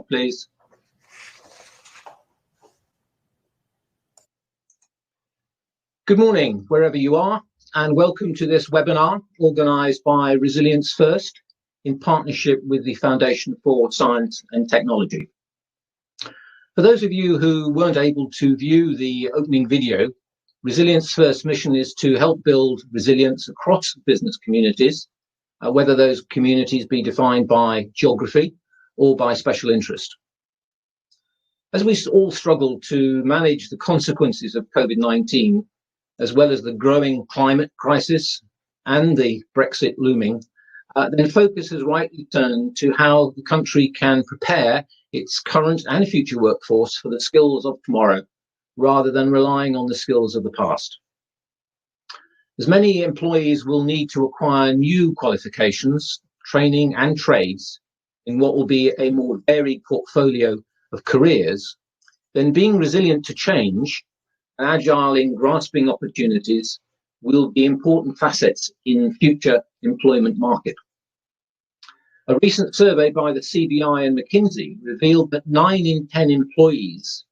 start, please. Good morning, wherever you are, and welcome to this webinar organised by Resilience First in partnership with the Foundation for Science and Technology. For those of you who weren't able to view the opening video, Resilience First's mission is to help build resilience across business communities, whether those communities be defined by geography or by special interest. As we all struggle to manage the consequences of COVID-19, as well as the growing climate crisis and the Brexit looming, then focus has rightly turned to how the country can prepare its current and future workforce for the skills of tomorrow, rather than relying on the skills of the past. As many employees will need to acquire new qualifications, training and trades in what will be a more varied portfolio of careers, then being resilient to change and agile in grasping opportunities will be important facets in future employment market. A recent survey by the CBI and McKinsey revealed that 9 in 10 employees,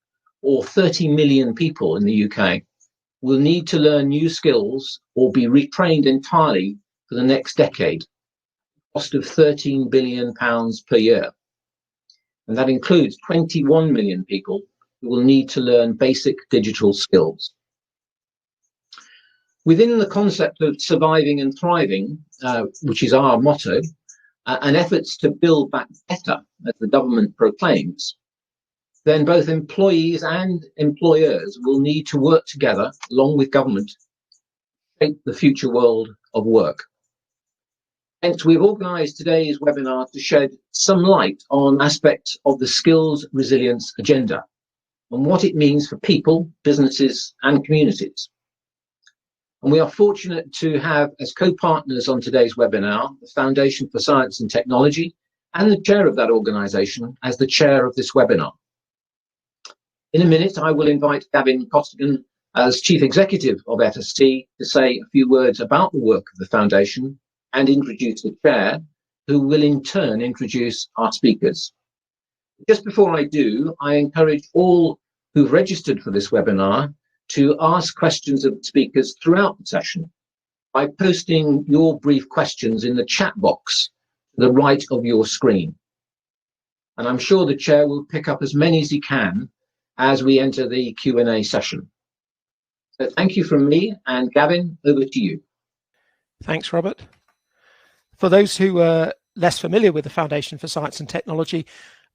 or 30 million people in the UK, will need to learn new skills or be retrained entirely for the next decade, cost of £13 billion per year. And that includes 21 million people who will need to learn basic digital skills. Within the concept of surviving and thriving, which is our motto, and efforts to build back better, as the government proclaims, then both employees and employers will need to work together, along with government, to shape the future world of work. Hence, we've organised today's webinar to shed some light on aspects of the skills resilience agenda, and what it means for people, businesses and communities. And we are fortunate to have as co-partners on today's webinar the Foundation for Science and Technology and the chair of that organisation as the chair of this webinar. In a minute, I will invite Gavin Costigan as Chief Executive of FST to say a few words about the work of the Foundation and introduce the chair, who will in turn introduce our speakers. Just before I do, I encourage all who've registered for this webinar to ask questions of the speakers throughout the session by posting your brief questions in the chat box to the right of your screen. And I'm sure the chair will pick up as many as he can as we enter the Q&A session. So thank you from me, and Gavin, over to you. Thanks, Robert. For those who are less familiar with the Foundation for Science and Technology,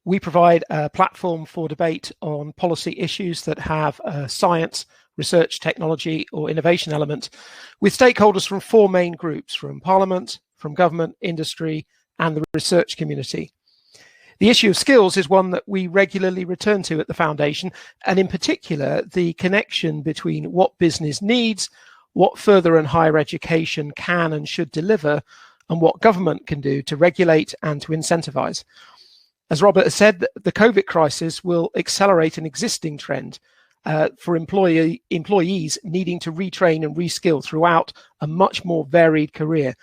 we provide a platform for debate on policy issues that have a science, research, technology or innovation element, with stakeholders from 4 main groups: from Parliament, from government, industry and the research community. The issue of skills is one that we regularly return to at the Foundation, and in particular the connection between what business needs, what further and higher education can and should deliver, and what government can do to regulate and to incentivise. As Robert has said, the COVID crisis will accelerate an existing trend for employees needing to retrain and reskill throughout a much more varied career.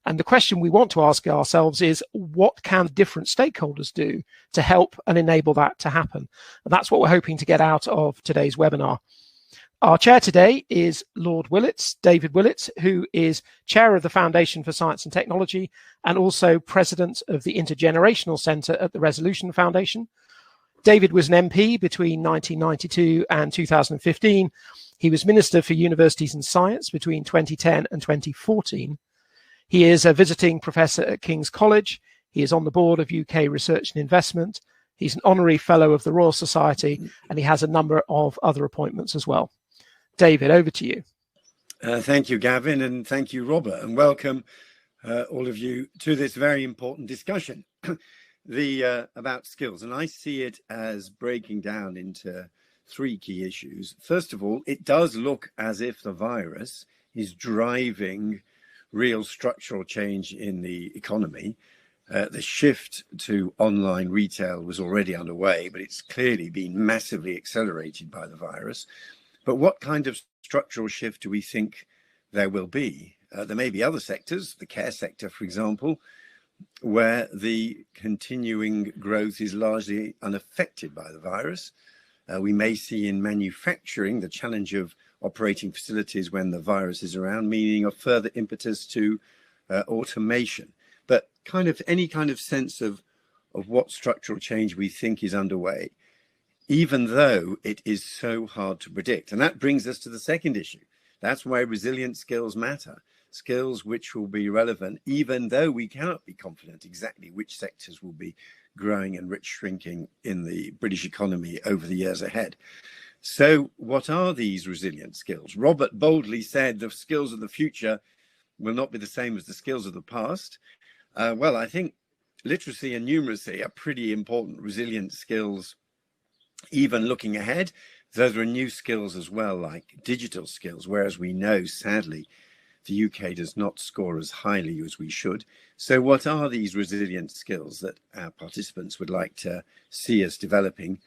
And the question we want to ask ourselves is, what can different stakeholders do to help and enable that to happen? And that's what we're hoping to get out of today's webinar. Our chair today is Lord Willetts, David Willetts, who is chair of the Foundation for Science and Technology and also president of the Intergenerational Centre at the Resolution Foundation. David was an MP between 1992 and 2015. He was Minister for Universities and Science between 2010 and 2014. He is a visiting professor at King's College. He is on the board of UK Research and Investment. He's an honorary fellow of the Royal Society, and he has a number of other appointments as well. David, over to you. Thank you, Gavin, and thank you, Robert, and welcome all of you to this very important discussion about skills. And I see it as breaking down into 3 key issues. First of all, it does look as if the virus is driving real structural change in the economy. The shift to online retail was already underway, but it's clearly been massively accelerated by the virus. But what kind of structural shift do we think there will be? There may be other sectors, the care sector, for example, where the continuing growth is largely unaffected by the virus. We may see in manufacturing the challenge of operating facilities when the virus is around, meaning a further impetus to automation. But any kind of sense of what structural change we think is underway, even though it is so hard to predict. And that brings us to the second issue. That's why resilient skills matter. Skills which will be relevant, even though we cannot be confident exactly which sectors will be growing and which shrinking in the British economy over the years ahead. So what are these resilient skills? Robert boldly said the skills of the future will not be the same as the skills of the past. Well, I think literacy and numeracy are pretty important resilient skills, even looking ahead. Those are new skills as well, like digital skills, whereas we know, sadly, the UK does not score as highly as we should. So what are these resilient skills that our participants would like to see us developing?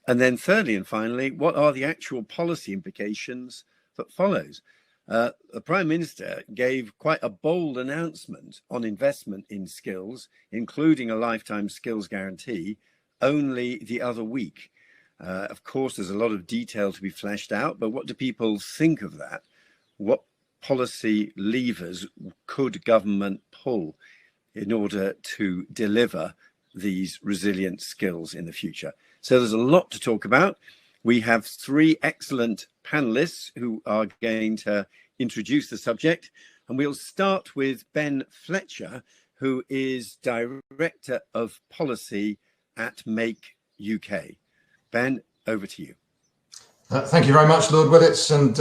And then thirdly and finally, what are the actual policy implications that follows? The Prime Minister gave quite a bold announcement on investment in skills, including a lifetime skills guarantee, only the other week. Of course, there's a lot of detail to be fleshed out, but what do people think of that? What policy levers could government pull in order to deliver these resilient skills in the future? So there's a lot to talk about. We have three excellent panelists who are going to introduce the subject, and we'll start with Ben Fletcher, who is Director of Policy at Make UK. Ben, over to you. Thank you very much, Lord Willetts, and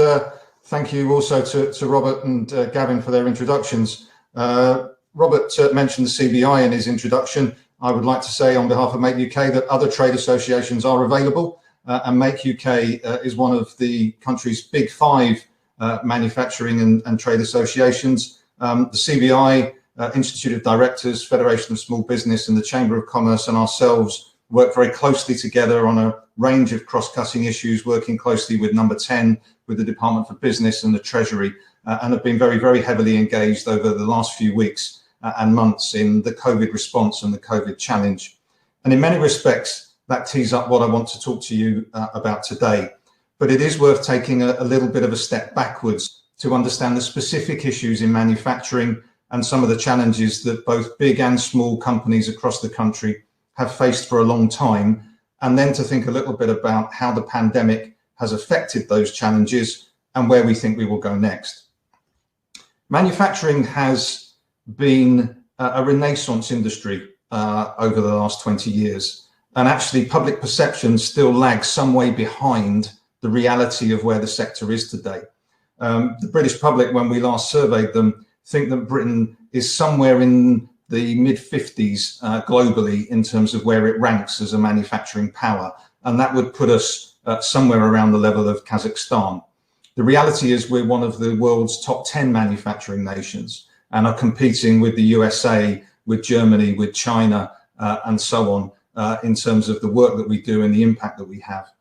thank you also to Robert and Gavin for their introductions. Robert mentioned the CBI in his introduction. I would like to say on behalf of Make UK that other trade associations are available, and Make UK is one of the country's big five manufacturing and trade associations. The CBI, Institute of Directors, Federation of Small Business, and the Chamber of Commerce and ourselves work very closely together on a range of cross-cutting issues, working closely with Number 10, with the Department for Business and the Treasury, and have been very, very heavily engaged over the last few weeks and months in the COVID response and the COVID challenge. And in many respects, that tees up what I want to talk to you about today. But it is worth taking a little bit of a step backwards to understand the specific issues in manufacturing and some of the challenges that both big and small companies across the country have faced for a long time, and then to think a little bit about how the pandemic has affected those challenges and where we think we will go next. Manufacturing has been a renaissance industry over the last 20 years, and actually public perception still lags some way behind the reality of where the sector is today. The British public, when we last surveyed them, think that Britain is somewhere in the mid-50s globally in terms of where it ranks as a manufacturing power, and that would put us somewhere around the level of Kazakhstan. The reality is we're one of the world's top 10 manufacturing nations and are competing with the USA, with Germany, with China, and so on, in terms of the work that we do and the impact that we have.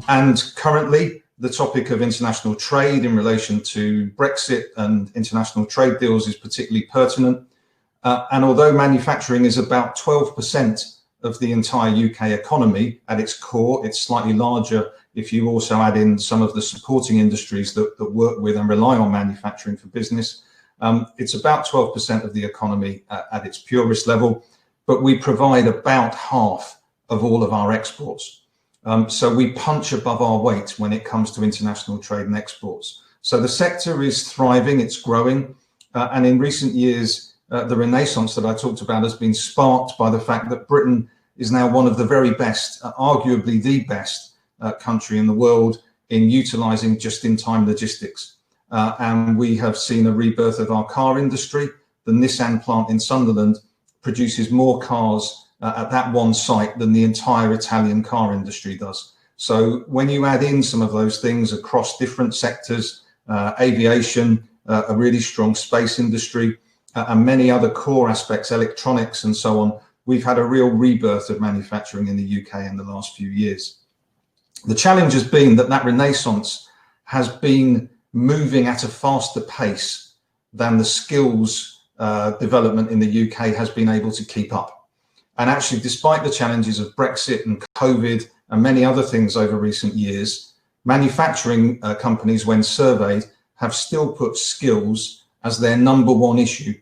And currently, the topic of international trade in relation to Brexit and international trade deals is particularly pertinent. And although manufacturing is about 12% of the entire UK economy at its core, it's slightly larger if you also add in some of the supporting industries that work with and rely on manufacturing for business. It's about 12% of the economy at its purest level, but we provide about half of all of our exports. So we punch above our weight when it comes to international trade and exports. So the sector is thriving, it's growing, and in recent years, the renaissance that I talked about has been sparked by the fact that Britain is now one of the very best, arguably the best country in the world in utilising just-in-time logistics. And we have seen a rebirth of our car industry. The Nissan plant in Sunderland produces more cars at that one site than the entire Italian car industry does. So when you add in some of those things across different sectors, aviation, a really strong space industry, and many other core aspects, electronics and so on, we've had a real rebirth of manufacturing in the UK in the last few years. The challenge has been that renaissance has been moving at a faster pace than the skills development in the UK has been able to keep up. And actually, despite the challenges of Brexit and COVID and many other things over recent years, manufacturing companies, when surveyed, have still put skills as their number one issue,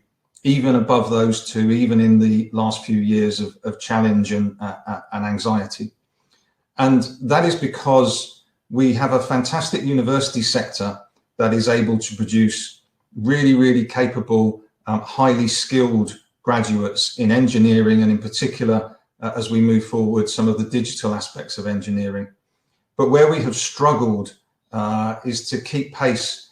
even above those two, even in the last few years of challenge and anxiety. And that is because we have a fantastic university sector that is able to produce really, really capable, highly skilled graduates in engineering, and in particular, as we move forward, some of the digital aspects of engineering. But where we have struggled is to keep pace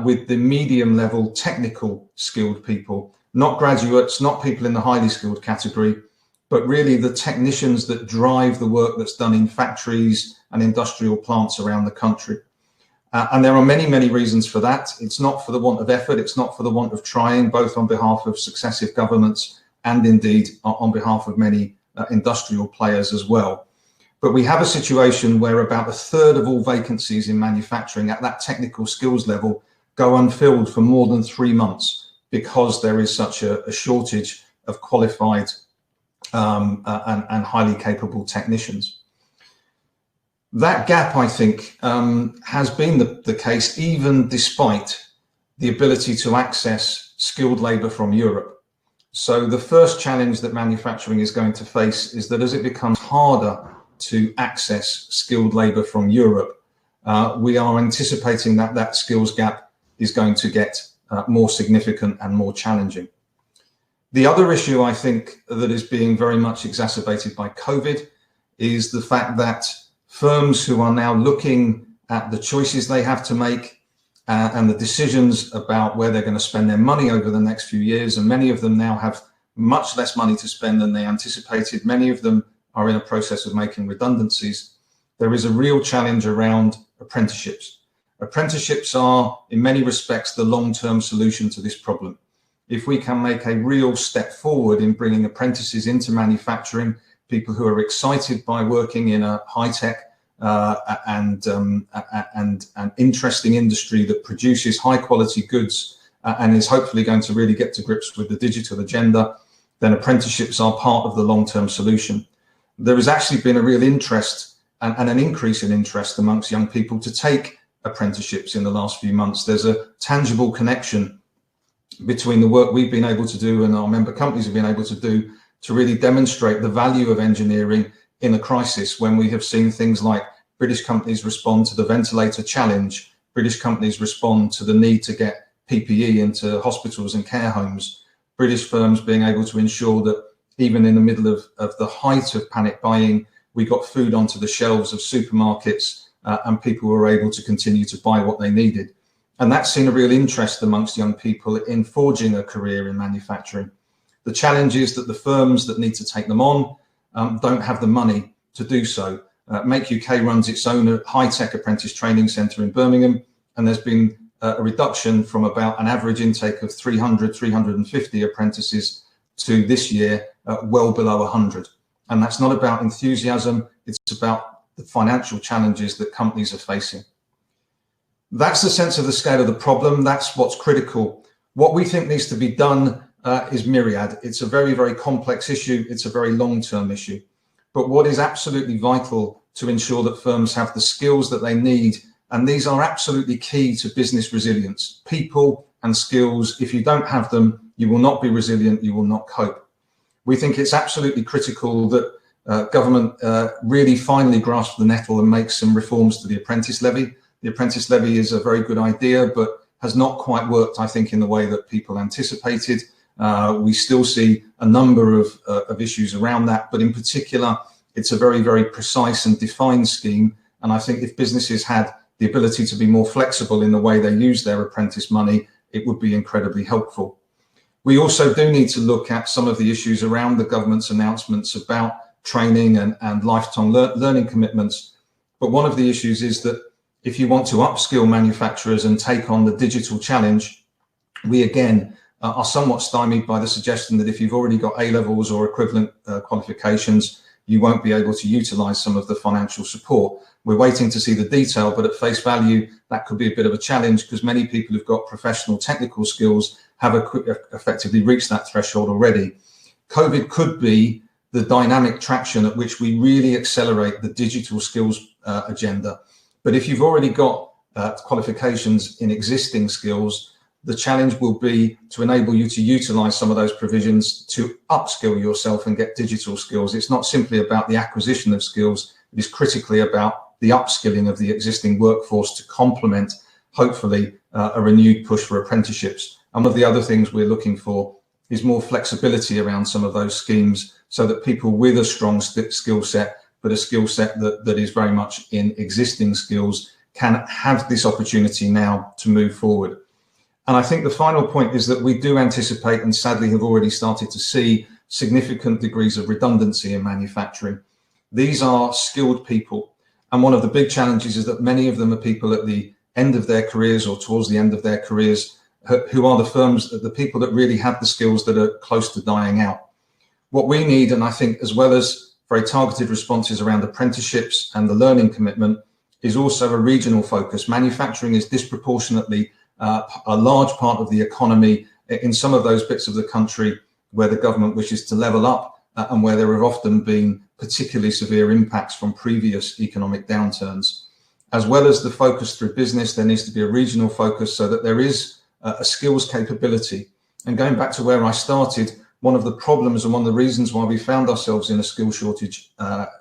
with the medium level technical skilled people, not graduates, not people in the highly skilled category, but really the technicians that drive the work that's done in factories and industrial plants around the country. And there are many, many reasons for that. It's not for the want of effort. It's not for the want of trying, both on behalf of successive governments and indeed on behalf of many industrial players as well. But we have a situation where about a third of all vacancies in manufacturing at that technical skills level go unfilled for more than 3 months because there is such a shortage of qualified and highly capable technicians. That gap, I think, has been the case even despite the ability to access skilled labour from Europe. So the first challenge that manufacturing is going to face is that as it becomes harder to access skilled labour from Europe, we are anticipating that that skills gap is going to get more significant and more challenging. The other issue, I think, that is being very much exacerbated by COVID is the fact that firms who are now looking at the choices they have to make and the decisions about where they're going to spend their money over the next few years, and many of them now have much less money to spend than they anticipated. Many of them are in a process of making redundancies. There is a real challenge around apprenticeships. Apprenticeships are, in many respects, the long-term solution to this problem. If we can make a real step forward in bringing apprentices into manufacturing, people who are excited by working in a high-tech and interesting industry that produces high-quality goods and is hopefully going to really get to grips with the digital agenda, then apprenticeships are part of the long-term solution. There has actually been a real interest and an increase in interest amongst young people to take apprenticeships in the last few months. There's a tangible connection between the work we've been able to do and our member companies have been able to do to really demonstrate the value of engineering in a crisis, when we have seen things like British companies respond to the ventilator challenge, British companies respond to the need to get PPE into hospitals and care homes, British firms being able to ensure that even in the middle of the height of panic buying, we got food onto the shelves of supermarkets and people were able to continue to buy what they needed. And that's seen a real interest amongst young people in forging a career in manufacturing. The challenge is that the firms that need to take them on don't have the money to do so. Make UK runs its own high-tech apprentice training centre in Birmingham, and there's been a reduction from about an average intake of 300, 350 apprentices to this year well below 100. And that's not about enthusiasm, it's about the financial challenges that companies are facing. That's the sense of the scale of the problem. That's what's critical. What we think needs to be done is myriad. It's a very, very complex issue. It's a very long-term issue. But what is absolutely vital to ensure that firms have the skills that they need, and these are absolutely key to business resilience, people and skills. If you don't have them, you will not be resilient, you will not cope. We think it's absolutely critical that government really finally grasp the nettle and make some reforms to the apprentice levy. The apprentice levy is a very good idea, but has not quite worked, I think, in the way that people anticipated. We still see a number of issues around that, but in particular, it's a very, very precise and defined scheme. And I think if businesses had the ability to be more flexible in the way they use their apprentice money, it would be incredibly helpful. We also do need to look at some of the issues around the government's announcements about training and lifetime learning commitments. But one of the issues is that if you want to upskill manufacturers and take on the digital challenge, we again are somewhat stymied by the suggestion that if you've already got A-levels or equivalent qualifications, you won't be able to utilize some of the financial support. We're waiting to see the detail, but at face value, that could be a bit of a challenge because many people who've got professional technical skills have effectively reached that threshold already. COVID could be the dynamic traction at which we really accelerate the digital skills agenda. But if you've already got qualifications in existing skills, the challenge will be to enable you to utilize some of those provisions to upskill yourself and get digital skills. It's not simply about the acquisition of skills, it is critically about the upskilling of the existing workforce to complement, hopefully, a renewed push for apprenticeships. And one of the other things we're looking for is more flexibility around some of those schemes so that people with a strong skill set, but a skill set that is very much in existing skills, can have this opportunity now to move forward. And I think the final point is that we do anticipate, and sadly have already started to see, significant degrees of redundancy in manufacturing. These are skilled people. And one of the big challenges is that many of them are people at the end of their careers or towards the end of their careers who are the people that really have the skills that are close to dying out. What we need, and I think as well as very targeted responses around apprenticeships and the learning commitment, is also a regional focus. Manufacturing is disproportionately a large part of the economy in some of those bits of the country where the government wishes to level up and where there have often been particularly severe impacts from previous economic downturns. As well as the focus through business, there needs to be a regional focus so that there is a skills capability. And going back to where I started, one of the problems and one of the reasons why we found ourselves in a skill shortage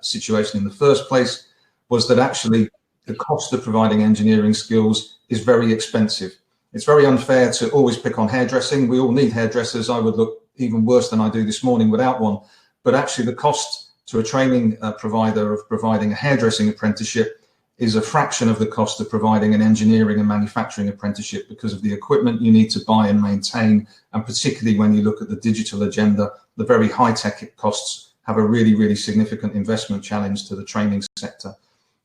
situation in the first place was that actually the cost of providing engineering skills is very expensive. It's very unfair to always pick on hairdressing. We all need hairdressers. I would look even worse than I do this morning without one. But actually the cost to a training provider of providing a hairdressing apprenticeship is a fraction of the cost of providing an engineering and manufacturing apprenticeship because of the equipment you need to buy and maintain. And particularly when you look at the digital agenda, the very high-tech costs have a really, really significant investment challenge to the training sector.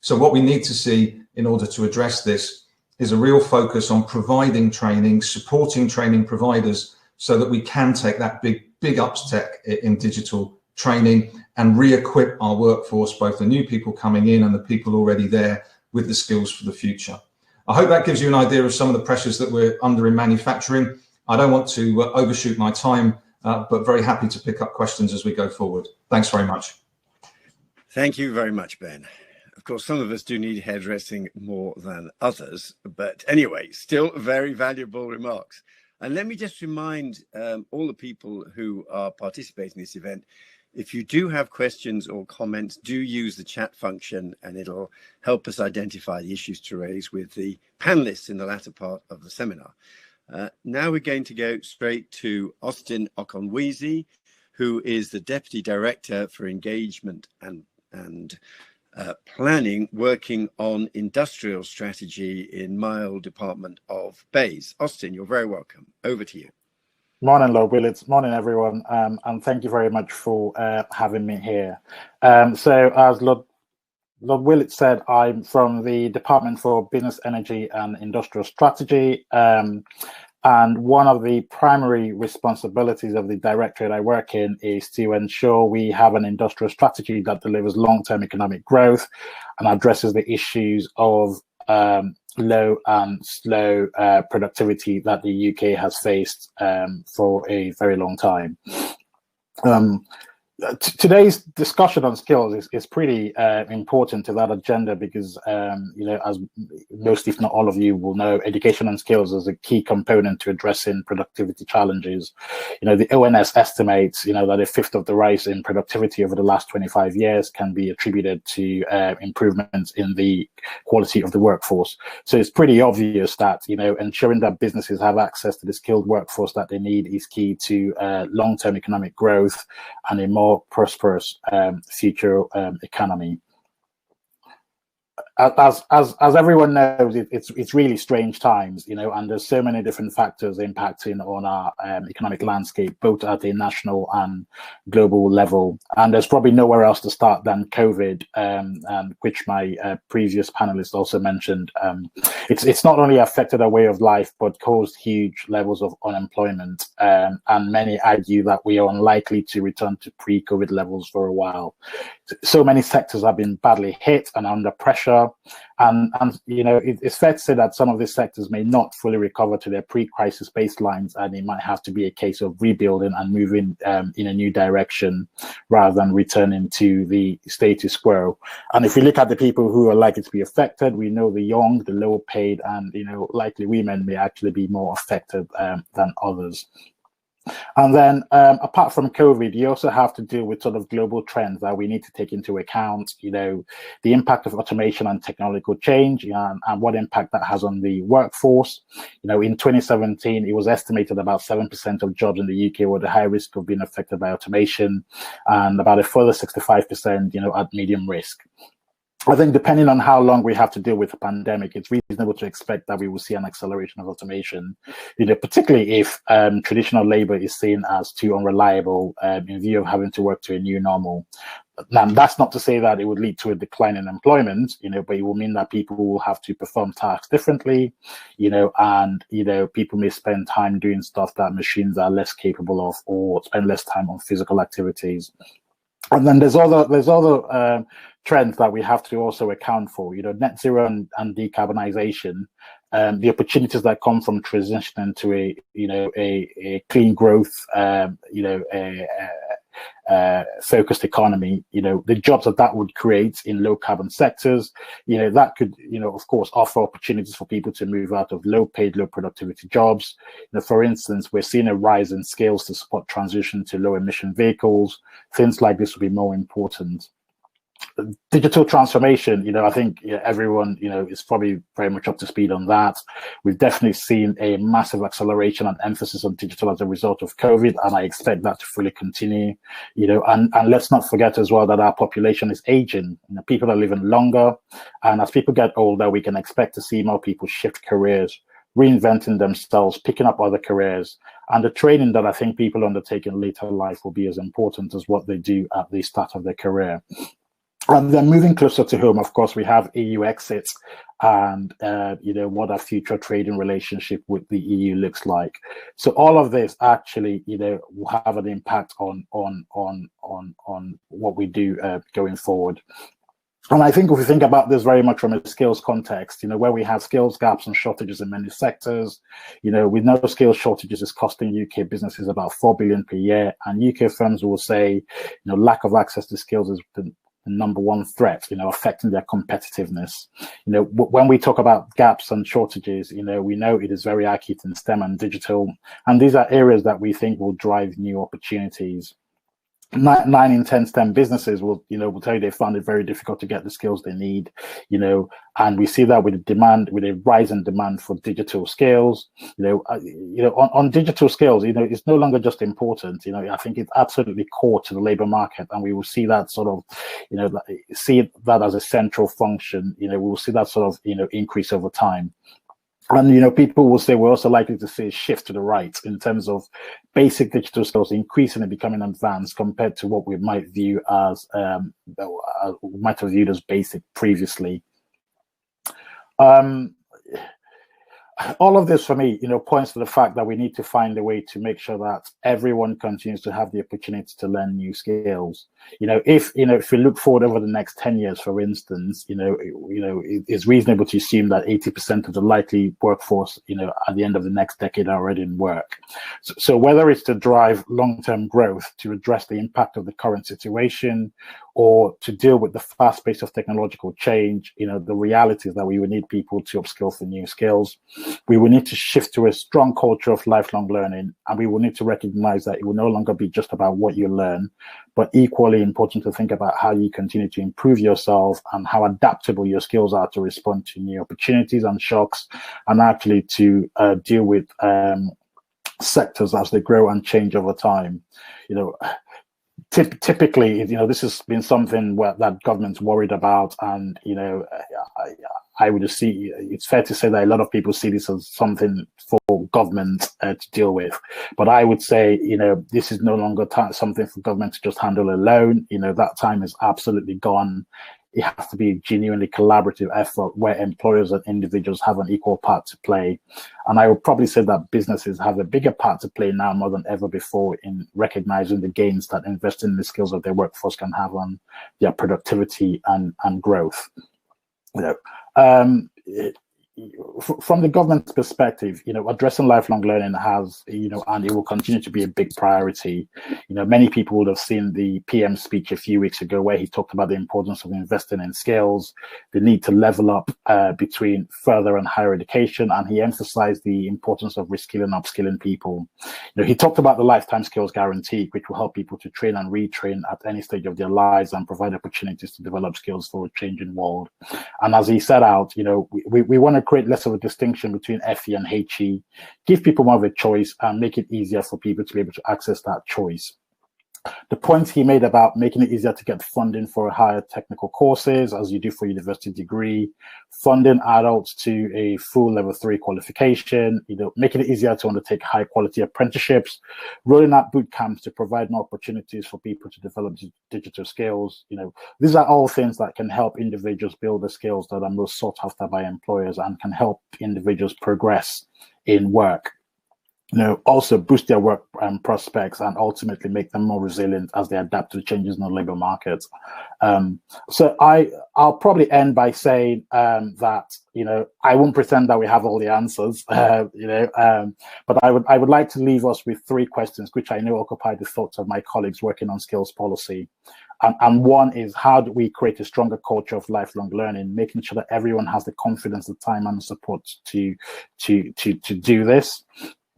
So what we need to see in order to address this is a real focus on providing training, supporting training providers so that we can take that big upstep in digital training and re-equip our workforce, both the new people coming in and the people already there, with the skills for the future. I hope that gives you an idea of some of the pressures that we're under in manufacturing. I don't want to overshoot my time, but very happy to pick up questions as we go forward. Thanks very much. Thank you very much, Ben. Of course, some of us do need hairdressing more than others, but anyway, still very valuable remarks. And let me just remind all the people who are participating in this event, if you do have questions or comments, do use the chat function and it'll help us identify the issues to raise with the panelists in the latter part of the seminar. Now we're going to go straight to Austin Okonwezi, who is the Deputy Director for Engagement and Planning, working on industrial strategy in Mile Department of Bays. Austin, you're very welcome. Over to you. Morning, Lord Willetts. Morning, everyone. And thank you very much for having me here. So as Lord Willetts said, I'm from the Department for Business, Energy and Industrial Strategy. And one of the primary responsibilities of the directorate I work in is to ensure we have an industrial strategy that delivers long-term economic growth and addresses the issues of low and slow productivity that the UK has faced for a very long time. Today's discussion on skills is pretty important to that agenda because, as most, if not all of you will know, education and skills is a key component to addressing productivity challenges. The ONS estimates, that a fifth of the rise in productivity over the last 25 years can be attributed to improvements in the quality of the workforce. So it's pretty obvious that, ensuring that businesses have access to the skilled workforce that they need is key to long-term economic growth and a more prosperous future economy. As everyone knows, it's really strange times, and there's so many different factors impacting on our economic landscape, both at a national and global level. And there's probably nowhere else to start than COVID, which my previous panelists also mentioned. It's not only affected our way of life, but caused huge levels of unemployment. And many argue that we are unlikely to return to pre-COVID levels for a while. so many sectors have been badly hit and under pressure, and it's fair to say that some of these sectors may not fully recover to their pre-crisis baselines, and it might have to be a case of rebuilding and moving in a new direction rather than returning to the status quo. And if we look at the people who are likely to be affected, we know the young, the lower paid, and likely women may actually be more affected than others. And then apart from COVID, you also have to deal with sort of global trends that we need to take into account, the impact of automation and technological change, and what impact that has on the workforce. In 2017, it was estimated about 7% of jobs in the UK were at high risk of being affected by automation, and about a further 65%, at medium risk. I think depending on how long we have to deal with the pandemic, it's reasonable to expect that we will see an acceleration of automation, particularly if traditional labor is seen as too unreliable in view of having to work to a new normal. Now, that's not to say that it would lead to a decline in employment, but it will mean that people will have to perform tasks differently, and, people may spend time doing stuff that machines are less capable of, or spend less time on physical activities. And then there's other trends that we have to also account for, net zero and decarbonization, the opportunities that come from transitioning to a clean growth, focused economy, the jobs that would create in low carbon sectors, that could, of course, offer opportunities for people to move out of low paid, low productivity jobs. For instance, we're seeing a rise in skills to support transition to low emission vehicles. Things like this will be more important. Digital transformation, I think everyone, is probably very much up to speed on that. We've definitely seen a massive acceleration and emphasis on digital as a result of COVID, and I expect that to fully continue, and let's not forget as well that our population is aging. People are living longer, and as people get older, we can expect to see more people shift careers, reinventing themselves, picking up other careers, and the training that I think people undertake in later life will be as important as what they do at the start of their career. And then moving closer to home, of course, we have EU exits and, what our future trading relationship with the EU looks like. So all of this actually, will have an impact on what we do going forward. And I think if we think about this very much from a skills context, where we have skills gaps and shortages in many sectors, we know skills shortages is costing UK businesses about 4 billion per year, and UK firms will say, lack of access to skills is the number one threat, affecting their competitiveness. When we talk about gaps and shortages, we know it is very acute in STEM and digital, and these are areas that we think will drive new opportunities. 9 in 10 STEM businesses will tell you they found it very difficult to get the skills they need, and we see that with a rise in demand for digital skills, on digital skills, it's no longer just important, I think it's absolutely core to the labor market, and we will see that sort of, see that as a central function, we will see that sort of, increase over time. And, people will say we're also likely to see a shift to the right in terms of basic digital skills increasingly becoming advanced compared to what we might view as, might have viewed as basic previously. All of this for me, points to the fact that we need to find a way to make sure that everyone continues to have the opportunity to learn new skills. If we look forward over the next 10 years, for instance, it's reasonable to assume that 80% of the likely workforce, at the end of the next decade are already in work. So whether it's to drive long-term growth, to address the impact of the current situation, or to deal with the fast pace of technological change, the reality is that we will need people to upskill for new skills. We will need to shift to a strong culture of lifelong learning, and we will need to recognize that it will no longer be just about what you learn, but equally important to think about how you continue to improve yourself and how adaptable your skills are to respond to new opportunities and shocks, and actually to deal with sectors as they grow and change over time. Typically, this has been something that government's worried about, and I would see it's fair to say that a lot of people see this as something for government to deal with. But I would say, this is no longer something for government to just handle alone. That time is absolutely gone. it has to be a genuinely collaborative effort where employers and individuals have an equal part to play. And I would probably say that businesses have a bigger part to play now more than ever before in recognizing the gains that investing in the skills of their workforce can have on their productivity and growth. From the government's perspective, addressing lifelong learning has, and it will continue to be a big priority. Many people would have seen the PM speech a few weeks ago where he talked about the importance of investing in skills, the need to level up between further and higher education, and he emphasized the importance of reskilling and upskilling people. He talked about the lifetime skills guarantee, which will help people to train and retrain at any stage of their lives and provide opportunities to develop skills for a changing world. And as he set out, we want to create less of a distinction between FE and HE, give people more of a choice and make it easier for people to be able to access that choice. The point he made about making it easier to get funding for higher technical courses, as you do for university degree, funding adults to a full level 3 qualification, making it easier to undertake high quality apprenticeships, rolling out boot camps to provide more opportunities for people to develop digital skills. These are all things that can help individuals build the skills that are most sought after by employers and can help individuals progress in work. Also boost their work prospects and ultimately make them more resilient as they adapt to changes in the labor market. So I'll probably end by saying that I won't pretend that we have all the answers, but I would like to leave us with 3 questions, which I know occupy the thoughts of my colleagues working on skills policy. And one is, how do we create a stronger culture of lifelong learning, making sure that everyone has the confidence, the time, and the support to do this?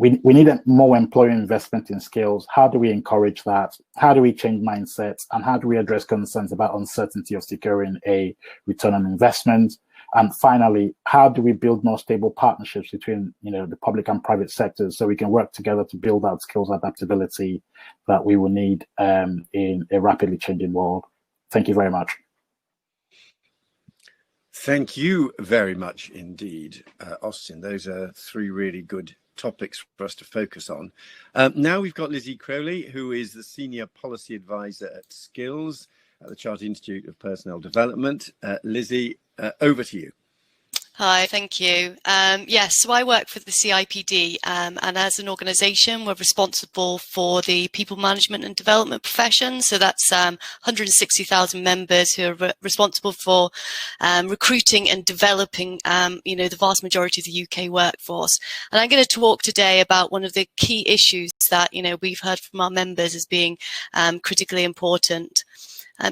We need more employer investment in skills. How do we encourage that? How do we change mindsets? And how do we address concerns about uncertainty of securing a return on investment? And finally, how do we build more stable partnerships between the public and private sectors so we can work together to build out skills adaptability that we will need in a rapidly changing world? Thank you very much. Thank you very much indeed, Austin. Those are 3 really good topics for us to focus on. Now we've got Lizzie Crowley, who is the Senior Policy Advisor at Skills at the Chartered Institute of Personnel Development. Lizzie, over to you. Hi, thank you. Yes, so I work for the CIPD, and as an organisation, we're responsible for the people management and development profession. So that's 160,000 members who are responsible for recruiting and developing, the vast majority of the UK workforce. And I'm going to talk today about one of the key issues that, we've heard from our members as being critically important.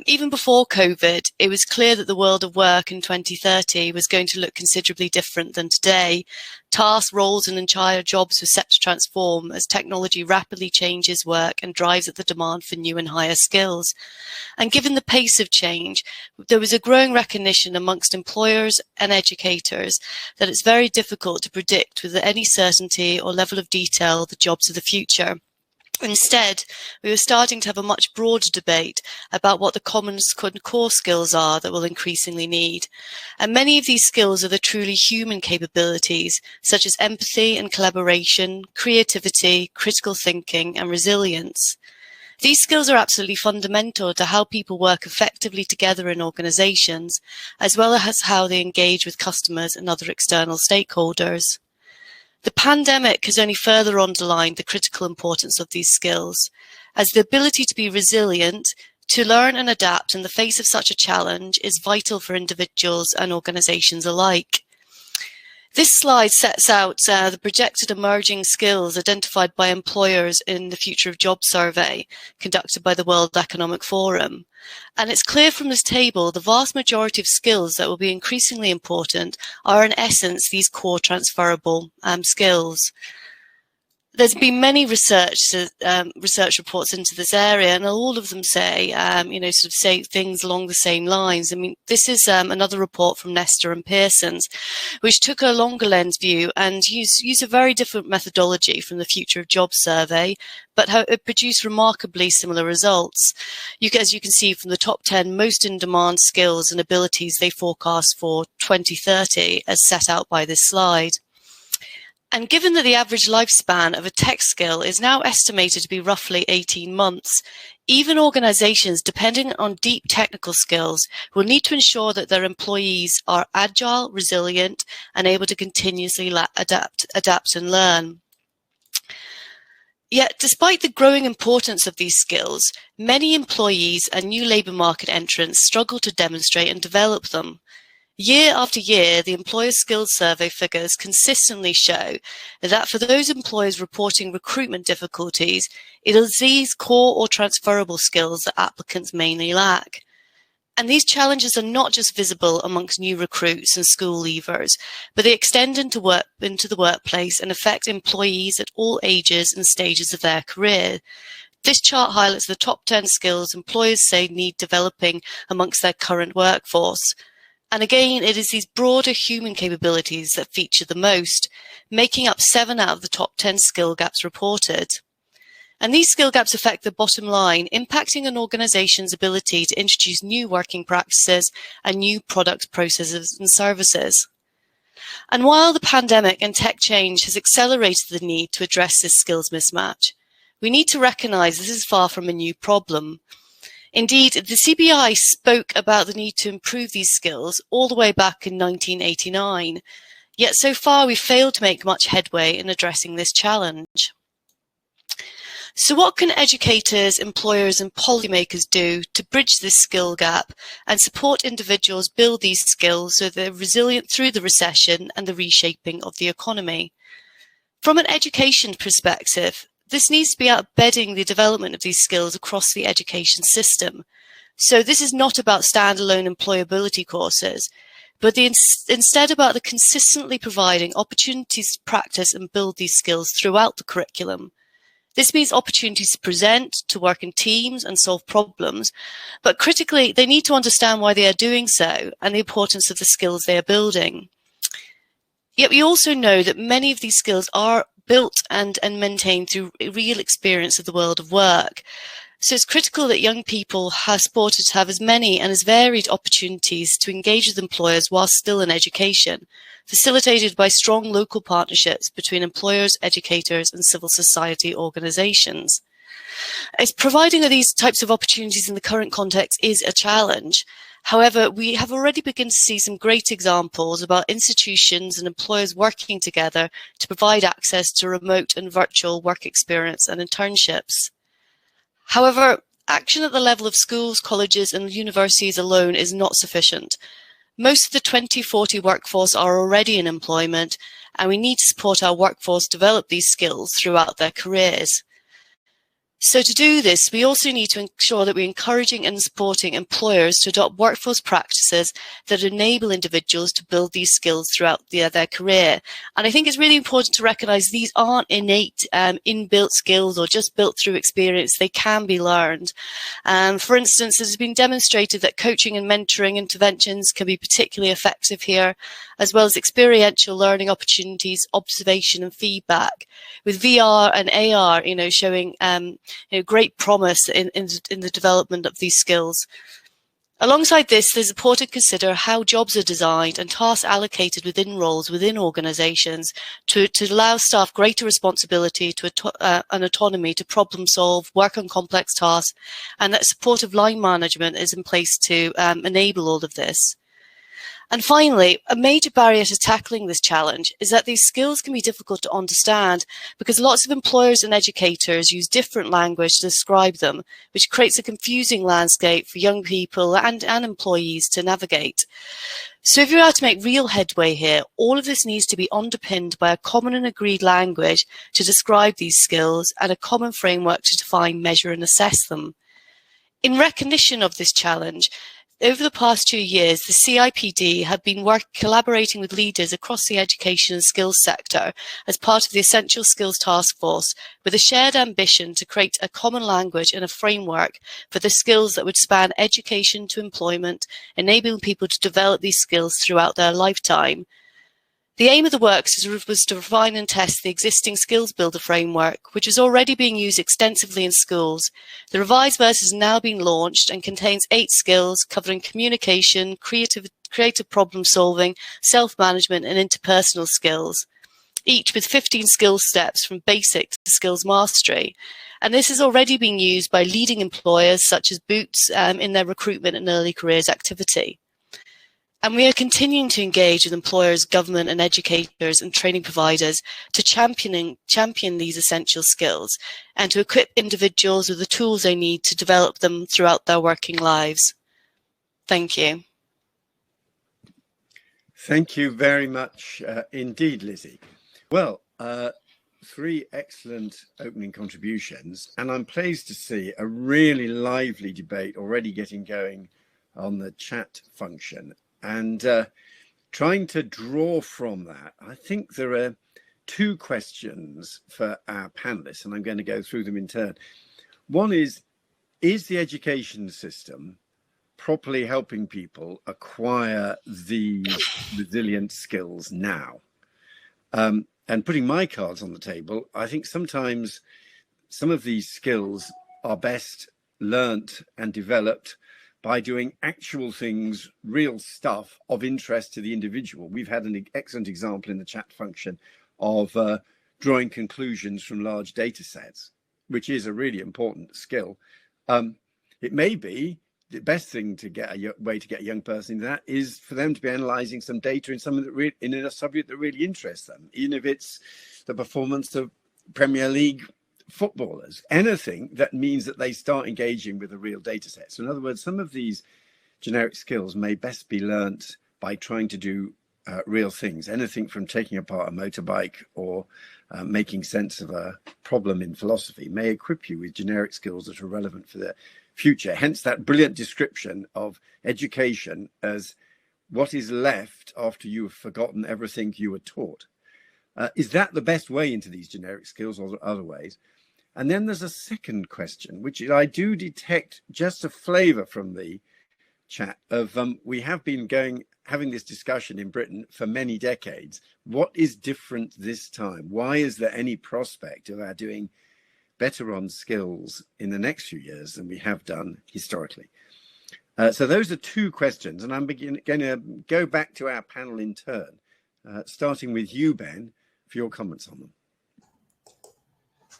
Even before COVID, it was clear that the world of work in 2030 was going to look considerably different than today. Tasks, roles and entire jobs were set to transform as technology rapidly changes work and drives up the demand for new and higher skills. And given the pace of change, there was a growing recognition amongst employers and educators that it's very difficult to predict with any certainty or level of detail the jobs of the future. Instead, we were starting to have a much broader debate about what the common core skills are that we'll increasingly need. And many of these skills are the truly human capabilities, such as empathy and collaboration, creativity, critical thinking, and resilience. These skills are absolutely fundamental to how people work effectively together in organizations, as well as how they engage with customers and other external stakeholders. The pandemic has only further underlined the critical importance of these skills, as the ability to be resilient, to learn and adapt in the face of such a challenge is vital for individuals and organizations alike. This slide sets out the projected emerging skills identified by employers in the Future of Jobs survey conducted by the World Economic Forum. And it's clear from this table the vast majority of skills that will be increasingly important are in essence these core transferable skills. There's been many research reports into this area, and all of them say, say things along the same lines. I mean, this is another report from Nestor and Pearson's, which took a longer lens view and used a very different methodology from the Future of Jobs survey, but it produced remarkably similar results. As you can see from the top 10 most in-demand skills and abilities they forecast for 2030 as set out by this slide. And given that the average lifespan of a tech skill is now estimated to be roughly 18 months, Even organizations depending on deep technical skills will need to ensure that their employees are agile, resilient, and able to continuously adapt and learn. Yet, despite the growing importance of these skills, many employees and new labour market entrants struggle to demonstrate and develop them. Year after year, the Employer Skills Survey figures consistently show that for those employers reporting recruitment difficulties, it is these core or transferable skills that applicants mainly lack. And these challenges are not just visible amongst new recruits and school leavers, but they extend into the workplace and affect employees at all ages and stages of their career. This chart highlights the top 10 skills employers say need developing amongst their current workforce. And again, it is these broader human capabilities that feature the most, making up 7 out of the top 10 skill gaps reported. And these skill gaps affect the bottom line, impacting an organization's ability to introduce new working practices and new products, processes, and services. And while the pandemic and tech change has accelerated the need to address this skills mismatch, we need to recognize this is far from a new problem. Indeed, the CBI spoke about the need to improve these skills all the way back in 1989. Yet so far, we've failed to make much headway in addressing this challenge. So what can educators, employers, and policymakers do to bridge this skill gap and support individuals build these skills so they're resilient through the recession and the reshaping of the economy? From an education perspective, this needs to be about bedding the development of these skills across the education system. So this is not about standalone employability courses, but instead about the consistently providing opportunities to practice and build these skills throughout the curriculum. This means opportunities to present, to work in teams and solve problems, but critically, they need to understand why they are doing so and the importance of the skills they are building. Yet we also know that many of these skills are built and maintained through real experience of the world of work. So it's critical that young people are supported to have as many and as varied opportunities to engage with employers while still in education, facilitated by strong local partnerships between employers, educators, and civil society organizations. It's providing these types of opportunities in the current context is a challenge. However, we have already begun to see some great examples about institutions and employers working together to provide access to remote and virtual work experience and internships. However, action at the level of schools, colleges, and universities alone is not sufficient. Most of the 2040 workforce are already in employment, and we need to support our workforce develop these skills throughout their careers. So to do this, we also need to ensure that we're encouraging and supporting employers to adopt workforce practices that enable individuals to build these skills throughout their career. And I think it's really important to recognize these aren't innate, inbuilt skills or just built through experience. They can be learned. For instance, it has been demonstrated that coaching and mentoring interventions can be particularly effective here, as well as experiential learning opportunities, observation and feedback, with VR and AR, showing great promise in the development of these skills. Alongside this, there's important to consider how jobs are designed and tasks allocated within roles within organizations to allow staff greater responsibility and autonomy to problem solve, work on complex tasks, and that supportive line management is in place to enable all of this. And finally, a major barrier to tackling this challenge is that these skills can be difficult to understand because lots of employers and educators use different language to describe them, which creates a confusing landscape for young people and employees to navigate. So if you're out to make real headway here, all of this needs to be underpinned by a common and agreed language to describe these skills and a common framework to define, measure, and assess them. In recognition of this challenge, over the past 2 years, the CIPD have been collaborating with leaders across the education and skills sector as part of the Essential Skills Task Force, with a shared ambition to create a common language and a framework for the skills that would span education to employment, enabling people to develop these skills throughout their lifetime. The aim of the works was to refine and test the existing Skills Builder framework, which is already being used extensively in schools. The revised version has now been launched and contains 8 skills covering communication, creative problem solving, self-management, and interpersonal skills, each with 15 skill steps from basic to skills mastery. And this is already being used by leading employers such as Boots in their recruitment and early careers activity. And we are continuing to engage with employers, government and educators and training providers to champion these essential skills and to equip individuals with the tools they need to develop them throughout their working lives. Thank you. Thank you very much indeed, Lizzie. Well, three excellent opening contributions, and I'm pleased to see a really lively debate already getting going on the chat function. And trying to draw from that, I think there are two questions for our panelists, and I'm going to go through them in turn. One is the education system properly helping people acquire these resilient skills now? And putting my cards on the table, I think sometimes some of these skills are best learnt and developed by doing actual things, real stuff of interest to the individual. We've had an excellent example in the chat function of drawing conclusions from large data sets, which is a really important skill. It may be the best thing to get a way to get a young person into that is for them to be analysing some data in something that in a subject that really interests them, even if it's the performance of Premier League footballers, anything that means that they start engaging with a real data set. So in other words, some of these generic skills may best be learnt by trying to do real things, anything from taking apart a motorbike or making sense of a problem in philosophy may equip you with generic skills that are relevant for the future. Hence that brilliant description of education as what is left after you have forgotten everything you were taught. Is that the best way into these generic skills, or other ways? And then there's a second question, which I do detect just a flavour from the chat of we have been having this discussion in Britain for many decades. What is different this time? Why is there any prospect of our doing better on skills in the next few years than we have done historically? So those are two questions, and I'm going to go back to our panel in turn, starting with you, Ben, for your comments on them.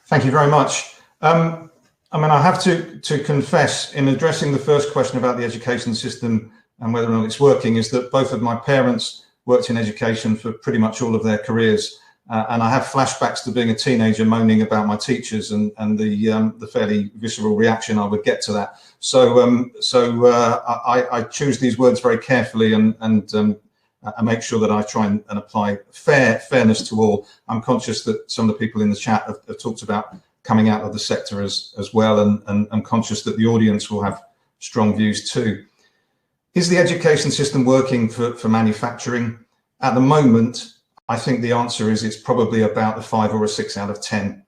Thank you very much. I mean, I have to confess, in addressing the first question about the education system and whether or not it's working, is that both of my parents worked in education for pretty much all of their careers. And I have flashbacks to being a teenager moaning about my teachers and the fairly visceral reaction I would get to that. So I choose these words very carefully and I make sure that I try and apply fairness to all. I'm conscious that some of the people in the chat have talked about coming out of the sector as well, and I'm conscious that the audience will have strong views too. Is the education system working for manufacturing? At the moment, I think the answer is it's probably about a 5 or a 6 out of 10.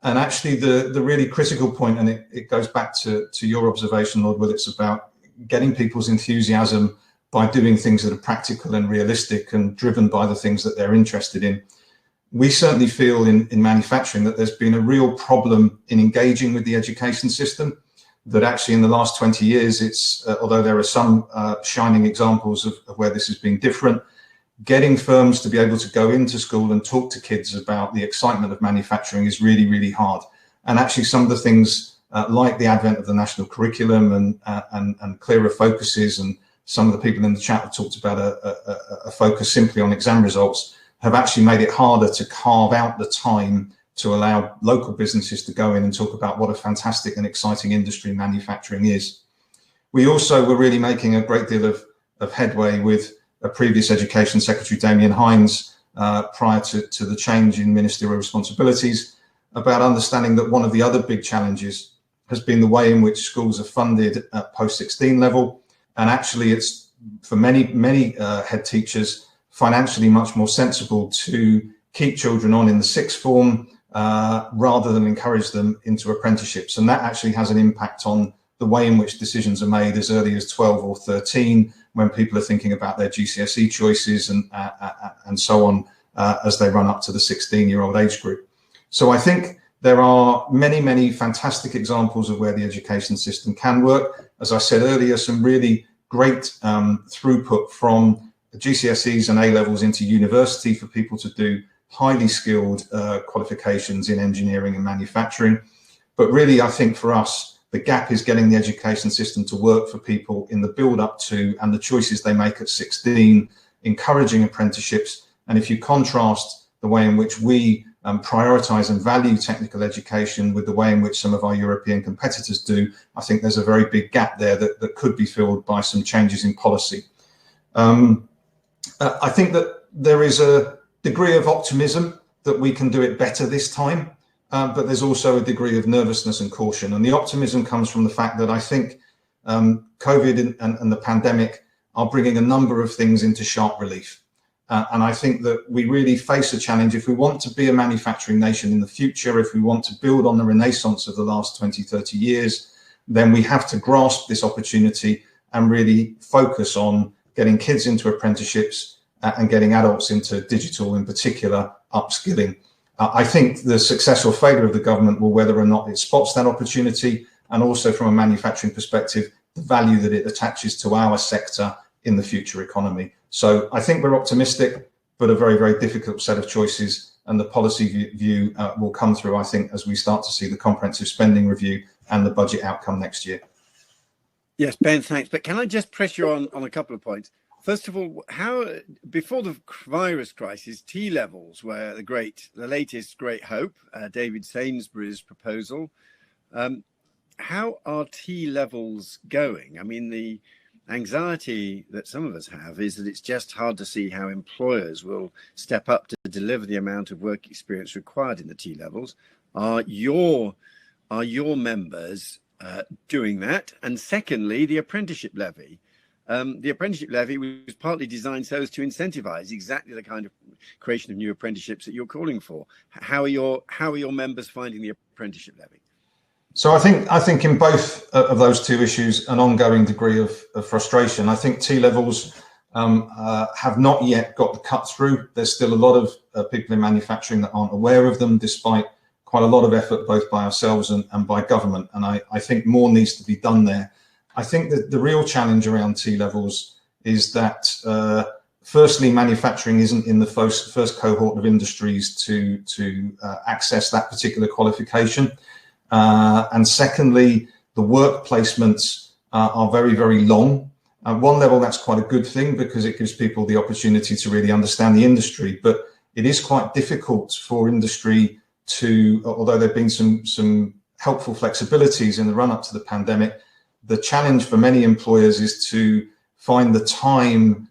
And actually the really critical point, and it goes back to your observation, Lord Willetts, about getting people's enthusiasm by doing things that are practical and realistic and driven by the things that they're interested in. We certainly feel in manufacturing that there's been a real problem in engaging with the education system, that actually in the last 20 years, it's although there are some shining examples of where this has been different, getting firms to be able to go into school and talk to kids about the excitement of manufacturing is really, really hard. And actually some of the things like the advent of the national curriculum and clearer focuses, and some of the people in the chat have talked about a focus simply on exam results, have actually made it harder to carve out the time to allow local businesses to go in and talk about what a fantastic and exciting industry manufacturing is. We also were really making a great deal of headway with a previous Education Secretary, Damien Hines, prior to the change in ministerial responsibilities, about understanding that one of the other big challenges has been the way in which schools are funded at post-16 level. And actually it's, for many head teachers, financially much more sensible to keep children on in the sixth form rather than encourage them into apprenticeships. And that actually has an impact on the way in which decisions are made as early as 12 or 13, when people are thinking about their GCSE choices and so on as they run up to the 16-year-old age group. So I think there are many fantastic examples of where the education system can work. As I said earlier, some really great throughput from GCSEs and A-levels into university for people to do highly skilled qualifications in engineering and manufacturing. But really, I think for us, the gap is getting the education system to work for people in the build up to and the choices they make at 16, encouraging apprenticeships. And if you contrast the way in which we prioritise and value technical education with the way in which some of our European competitors do, I think there's a very big gap there that could be filled by some changes in policy. I think that there is a degree of optimism that we can do it better this time, but there's also a degree of nervousness and caution. And the optimism comes from the fact that I think COVID and the pandemic are bringing a number of things into sharp relief. And I think that we really face a challenge if we want to be a manufacturing nation in the future, if we want to build on the renaissance of the last 20, 30 years, then we have to grasp this opportunity and really focus on getting kids into apprenticeships and getting adults into digital, in particular, upskilling. I think the success or failure of the government will whether or not it spots that opportunity, and also from a manufacturing perspective, the value that it attaches to our sector in the future economy. So I think we're optimistic, but a very, very difficult set of choices, and the policy view will come through, I think, as we start to see the comprehensive spending review and the budget outcome next year. Yes, Ben, thanks. But can I just press you on a couple of points? First of all, how before the virus crisis, T-levels were the latest great hope, David Sainsbury's proposal. How are T-levels going? I mean, the anxiety that some of us have is that it's just hard to see how employers will step up to deliver the amount of work experience required in the T-levels. Are your members doing that? And secondly, the Apprenticeship Levy. The Apprenticeship Levy was partly designed so as to incentivize exactly the kind of creation of new apprenticeships that you're calling for. How are your members finding the Apprenticeship Levy? So I think in both of those two issues, an ongoing degree of frustration. I think T-levels have not yet got the cut through. There's still a lot of people in manufacturing that aren't aware of them, despite quite a lot of effort both by ourselves and by government. And I think more needs to be done there. I think that the real challenge around T-levels is that, firstly, manufacturing isn't in the first cohort of industries to access that particular qualification. And secondly, the work placements are very, very long. At one level, that's quite a good thing because it gives people the opportunity to really understand the industry. But it is quite difficult for industry to, although there have been some helpful flexibilities in the run-up to the pandemic, the challenge for many employers is to find the time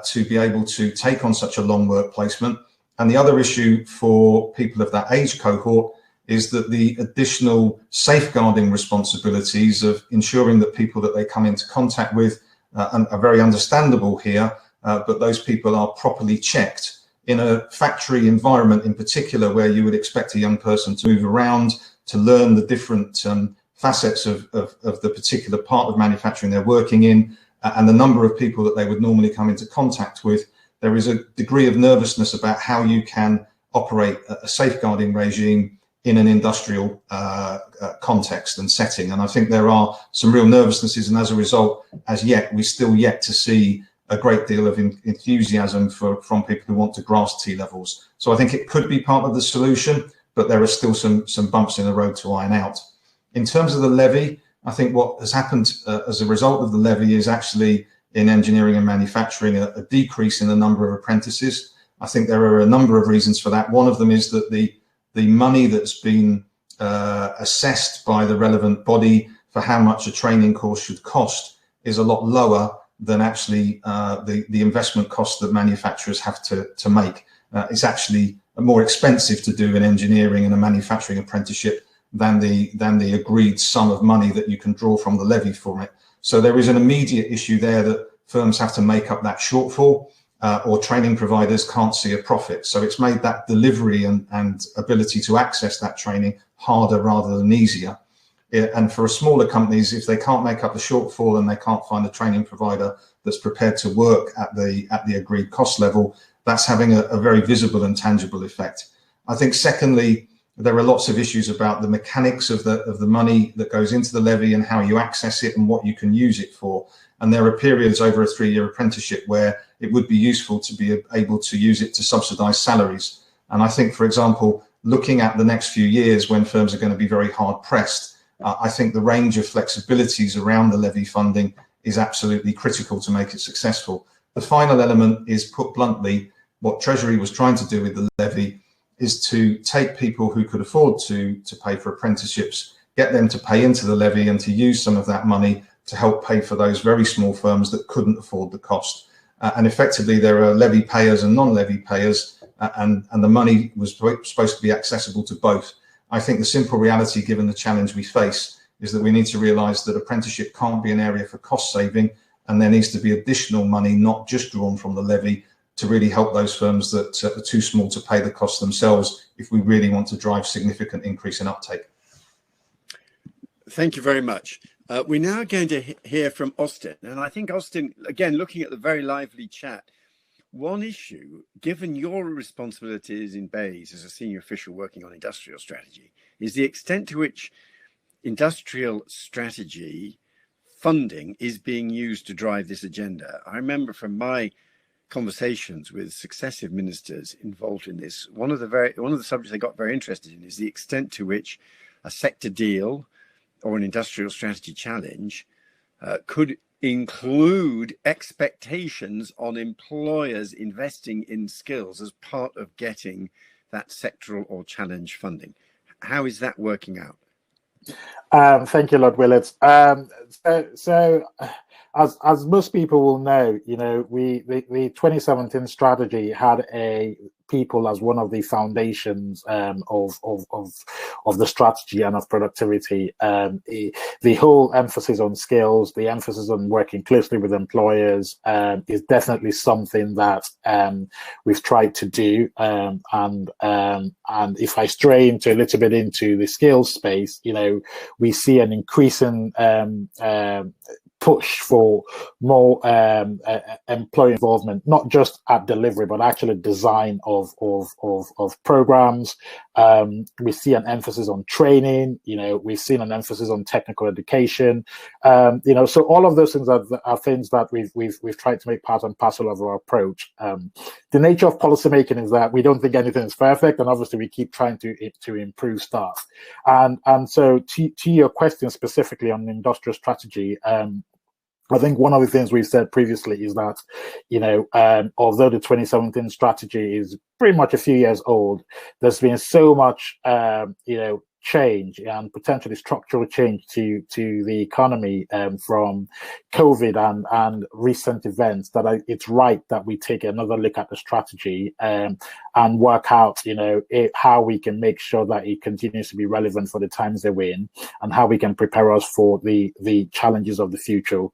to be able to take on such a long work placement. And the other issue for people of that age cohort is that the additional safeguarding responsibilities of ensuring that people that they come into contact with are very understandable here, but those people are properly checked in a factory environment in particular, where you would expect a young person to move around, to learn the different facets of the particular part of manufacturing they're working in, and the number of people that they would normally come into contact with. There is a degree of nervousness about how you can operate a safeguarding regime in an industrial context and setting. And I think there are some real nervousnesses, and as a result, as yet, we're still yet to see a great deal of enthusiasm from people who want to grasp T-levels. So I think it could be part of the solution, but there are still some bumps in the road to iron out. In terms of the levy, I think what has happened as a result of the levy is actually in engineering and manufacturing a decrease in the number of apprentices. I think there are a number of reasons for that. One of them is that the money that's been assessed by the relevant body for how much a training course should cost is a lot lower than actually the investment cost that manufacturers have to make. It's actually more expensive to do an engineering and a manufacturing apprenticeship than the agreed sum of money that you can draw from the levy for it. So there is an immediate issue there that firms have to make up that shortfall, or training providers can't see a profit. So it's made that delivery and ability to access that training harder rather than easier. And for smaller companies, if they can't make up the shortfall and they can't find a training provider that's prepared to work at the agreed cost level, that's having a very visible and tangible effect. I think secondly, there are lots of issues about the mechanics of the money that goes into the levy and how you access it and what you can use it for. And there are periods over a 3-year apprenticeship where it would be useful to be able to use it to subsidize salaries. And I think, for example, looking at the next few years when firms are going to be very hard pressed, I think the range of flexibilities around the levy funding is absolutely critical to make it successful. The final element is, put bluntly, what Treasury was trying to do with the levy is to take people who could afford to pay for apprenticeships, get them to pay into the levy and to use some of that money to help pay for those very small firms that couldn't afford the cost. And effectively, there are levy payers and non-levy payers, and the money was supposed to be accessible to both. I think the simple reality, given the challenge we face, is that we need to realise that apprenticeship can't be an area for cost saving, and there needs to be additional money, not just drawn from the levy, to really help those firms that are too small to pay the cost themselves if we really want to drive significant increase in uptake. Thank you very much. We're now going to hear from Austin. And I think, Austin, again, looking at the very lively chat, one issue, given your responsibilities in Bays as a senior official working on industrial strategy, is the extent to which industrial strategy funding is being used to drive this agenda. I remember from my conversations with successive ministers involved in this, one of the subjects they got very interested in is the extent to which a sector deal or an industrial strategy challenge could include expectations on employers investing in skills as part of getting that sectoral or challenge funding. How is that working out? Thank you, Lord Willetts. So as most people will know, the 2017 strategy had people as one of the foundations of the strategy and of productivity. The whole emphasis on skills, the emphasis on working closely with employers is definitely something that we've tried to do. And if I stray into a little bit into the skills space, we see an increasing push for more employee involvement, not just at delivery, but actually design of programs. We see an emphasis on training. We've seen an emphasis on technical education. So all of those things are things that we've tried to make part and parcel of our approach. The nature of policymaking is that we don't think anything is perfect, and obviously we keep trying to improve stuff. And so to your question specifically on industrial strategy, I think one of the things we've said previously is that, although the 2017 strategy is pretty much a few years old, there's been so much, change and potentially structural change to the economy from COVID and recent events that it's right that we take another look at the strategy and work out, how we can make sure that it continues to be relevant for the times that we're in and how we can prepare us for the challenges of the future.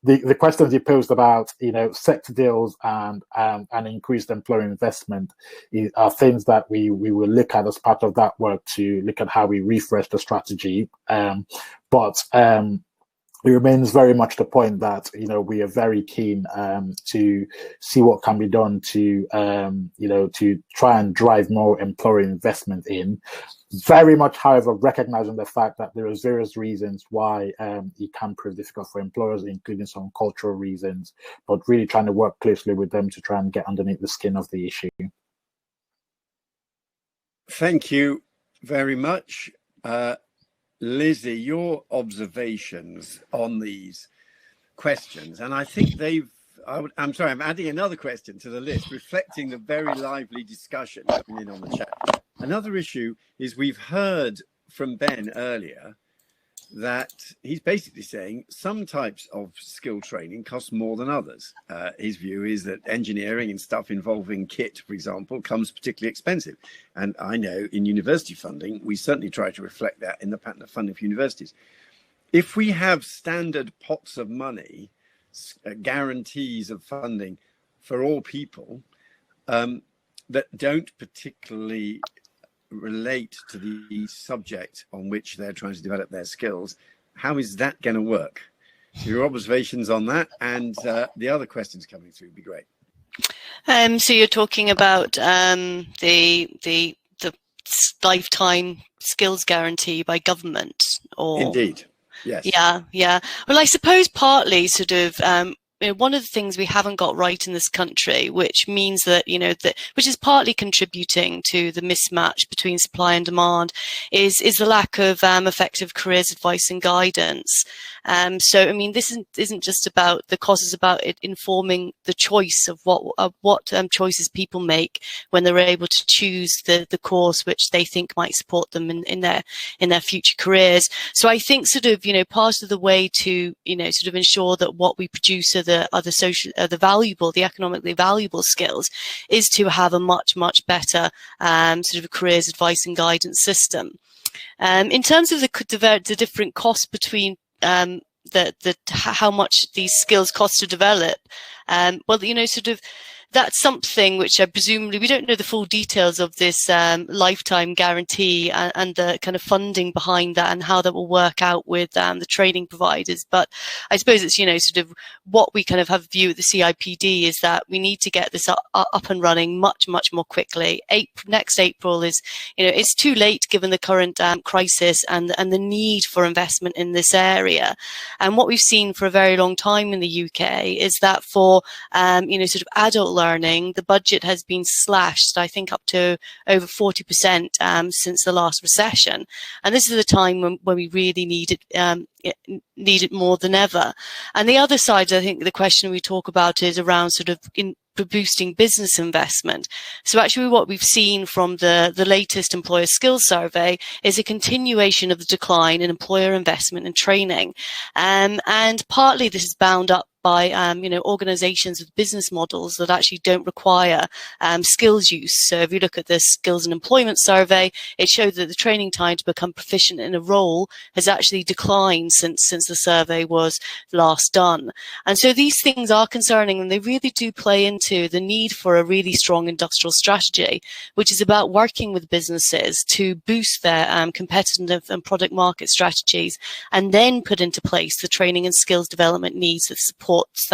The questions you posed about, sector deals and increased employer investment are things that we will look at as part of that work to look at how we refresh the strategy. But it remains very much the point that, we are very keen to see what can be done to, to try and drive more employer investment in. Very much, however, recognizing the fact that there are various reasons why it can prove difficult for employers, including some cultural reasons, but really trying to work closely with them to try and get underneath the skin of the issue. Thank you very much. Lizzie, your observations on these questions, and I think I'm sorry, I'm adding another question to the list, reflecting the very lively discussion happening on the chat. Another issue is we've heard from Ben earlier that he's basically saying some types of skill training cost more than others. His view is that engineering and stuff involving kit, for example, comes particularly expensive. And I know in university funding, we certainly try to reflect that in the pattern of funding for universities. If we have standard pots of money, guarantees of funding for all people that don't particularly relate to the subject on which they're trying to develop their skills, how is that going to work? Your observations on that and the other questions coming through would be great. So you're talking about the lifetime skills guarantee by government, or indeed, yes. Yeah. Well, I suppose partly sort of one of the things we haven't got right in this country, which means that, which is partly contributing to the mismatch between supply and demand, is the lack of effective careers advice and guidance. So, I mean, this isn't just about the cost; it's about it informing the choice of what choices people make when they're able to choose the course which they think might support them in their future careers. So, I think sort of part of the way to sort of ensure that what we produce are the economically valuable skills is to have a much better sort of careers advice and guidance system. In terms of the different costs between how much these skills cost to develop, well, sort of that's something which presumably we don't know the full details of this lifetime guarantee and the kind of funding behind that and how that will work out with the training providers. But I suppose it's, sort of what we kind of have a view at the CIPD is that we need to get this up and running much more quickly. Next April is, it's too late given the current crisis and the need for investment in this area. And what we've seen for a very long time in the UK is that for, sort of adult learning, the budget has been slashed, I think, up to over 40% since the last recession. And this is the time when we really need it more than ever. And the other side, I think the question we talk about is around sort of boosting business investment. So actually what we've seen from the latest employer skills survey is a continuation of the decline in employer investment and training. And partly this is bound up by organizations with business models that actually don't require skills use. So if you look at the skills and employment survey, it showed that the training time to become proficient in a role has actually declined since the survey was last done. And so these things are concerning, and they really do play into the need for a really strong industrial strategy, which is about working with businesses to boost their competitive and product market strategies, and then put into place the training and skills development needs that supports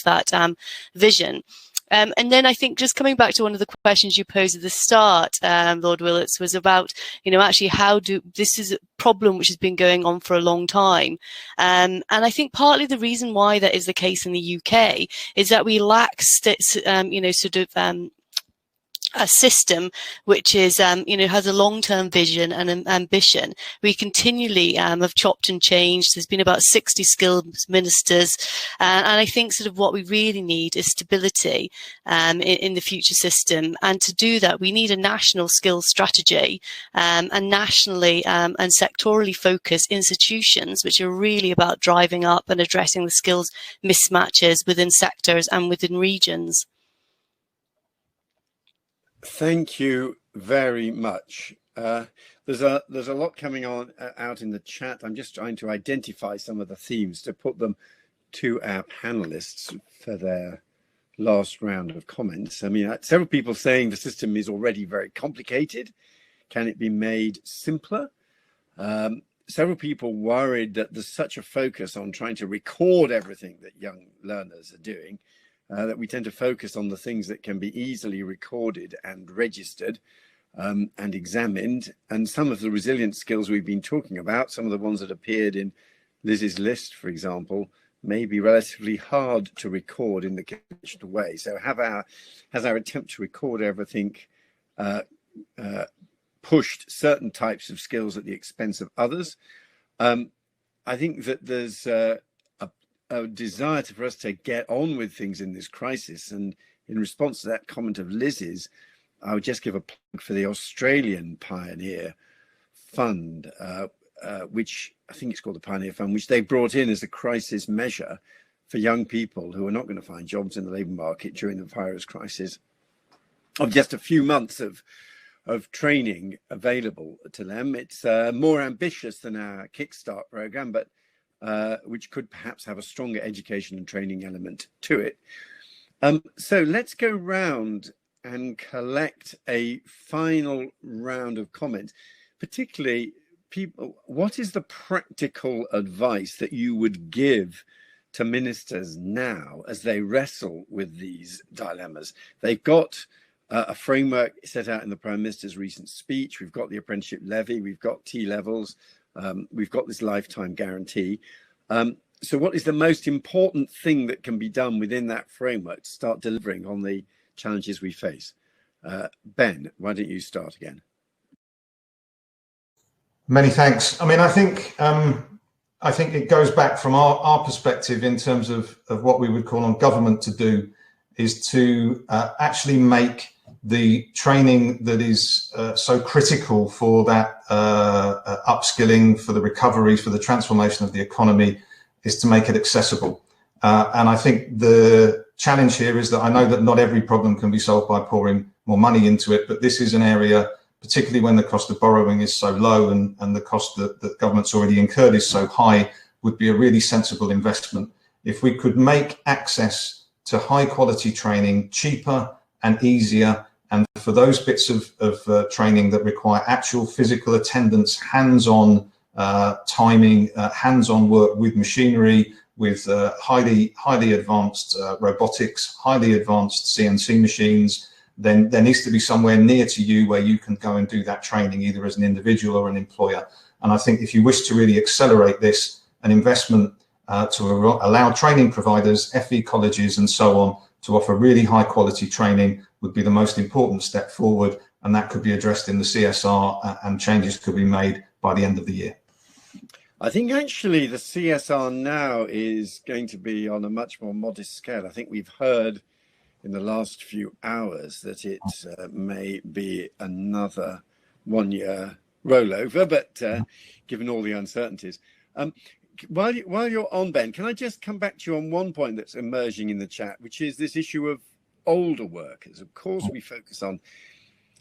that vision. And then I think just coming back to one of the questions you posed at the start, Lord Willetts, was about, actually this is a problem which has been going on for a long time. And I think partly the reason why that is the case in the UK is that we lack, a system which is, has a long-term vision and ambition. We continually have chopped and changed. There's been about 60 skills ministers. And I think sort of what we really need is stability in the future system. And to do that, we need a national skills strategy and nationally and sectorally focused institutions, which are really about driving up and addressing the skills mismatches within sectors and within regions. Thank you very much. There's a lot coming on out in the chat. I'm just trying to identify some of the themes to put them to our panelists for their last round of comments. I mean, several people saying the system is already very complicated. Can it be made simpler? Several people worried that there's such a focus on trying to record everything that young learners are doing that we tend to focus on the things that can be easily recorded and registered and examined. And some of the resilience skills we've been talking about, some of the ones that appeared in Liz's list, for example, may be relatively hard to record in the conventional way. So has our attempt to record everything pushed certain types of skills at the expense of others? I think that there's a desire for us to get on with things in this crisis. And in response to that comment of Liz's, I would just give a plug for the Australian Pioneer Fund, which I think it's called the Pioneer Fund, which they brought in as a crisis measure for young people who are not going to find jobs in the labour market during the virus crisis, of just a few months of training available to them. It's more ambitious than our Kickstart programme, but which could perhaps have a stronger education and training element to it. So let's go round and collect a final round of comments. Particularly, people, what is the practical advice that you would give to ministers now as they wrestle with these dilemmas? They've got a framework set out in the Prime Minister's recent speech. We've got the Apprenticeship Levy, we've got T-levels, we've got this lifetime guarantee. So what is the most important thing that can be done within that framework to start delivering on the challenges we face? Ben, why don't you start again? Many thanks. I mean, I think it goes back from our perspective in terms of what we would call on government to do, is to actually make the training that is so critical for that upskilling, for the recovery, for the transformation of the economy, is to make it accessible. And I think the challenge here is that I know that not every problem can be solved by pouring more money into it, but this is an area, particularly when the cost of borrowing is so low and the cost that government's already incurred is so high, would be a really sensible investment. If we could make access to high quality training cheaper and easier, and for those bits of training that require actual physical attendance, hands-on timing, hands-on work with machinery, with highly advanced robotics, highly advanced CNC machines, then there needs to be somewhere near to you where you can go and do that training, either as an individual or an employer. And I think if you wish to really accelerate this, an investment to allow training providers, FE colleges and so on, to offer really high quality training would be the most important step forward. And that could be addressed in the CSR and changes could be made by the end of the year. I think actually the CSR now is going to be on a much more modest scale. I think we've heard in the last few hours that it may be another 1 year rollover, but given all the uncertainties. While you're on, Ben, can I just come back to you on one point that's emerging in the chat, which is this issue of older workers. Of course, we focus on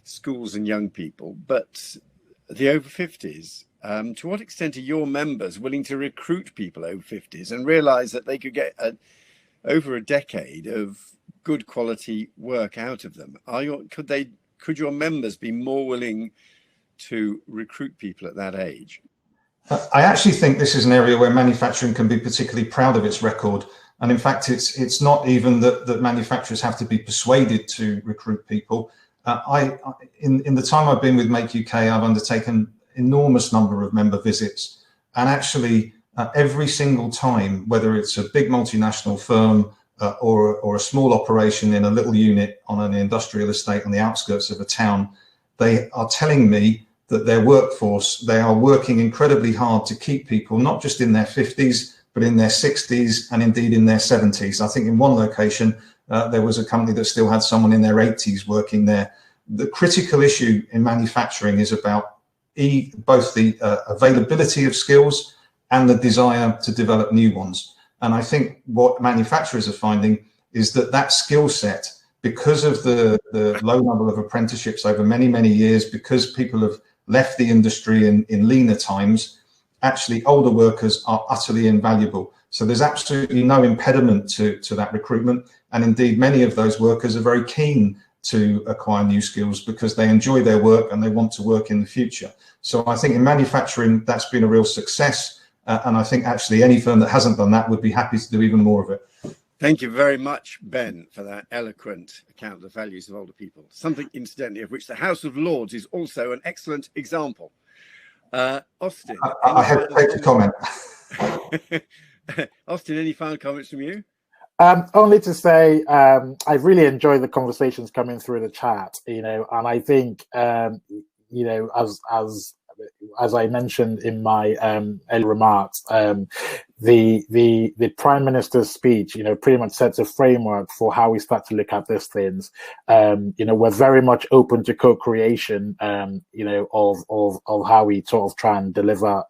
schools and young people, but the over 50s, to what extent are your members willing to recruit people over 50s and realize that they could get over a decade of good quality work out of them? Could your members be more willing to recruit people at that age? I actually think this is an area where manufacturing can be particularly proud of its record. And in fact, it's not even that manufacturers have to be persuaded to recruit people. In the time I've been with Make UK, I've undertaken enormous number of member visits. And actually, every single time, whether it's a big multinational firm or a small operation in a little unit on an industrial estate on the outskirts of a town, they are telling me that their workforce, they are working incredibly hard to keep people, not just in their 50s, but in their 60s and indeed in their 70s. I think in one location, there was a company that still had someone in their 80s working there. The critical issue in manufacturing is about both the availability of skills and the desire to develop new ones. And I think what manufacturers are finding is that skill set, because of the low number of apprenticeships over many, many years, because people have left the industry in leaner times, actually older workers are utterly invaluable. So there's absolutely no impediment to that recruitment. And indeed, many of those workers are very keen to acquire new skills because they enjoy their work and they want to work in the future. So I think in manufacturing, that's been a real success. And I think actually any firm that hasn't done that would be happy to do even more of it. Thank you very much, Ben, for that eloquent account of the values of older people. Something, incidentally, of which the House of Lords is also an excellent example. Austin. I hesitate to comment. Austin, any final comments from you? Only to say I really enjoyed the conversations coming through the chat, and I think, as I mentioned in my early remarks, the Prime Minister's speech, pretty much sets a framework for how we start to look at these things. We're very much open to co-creation, of how we sort of try and deliver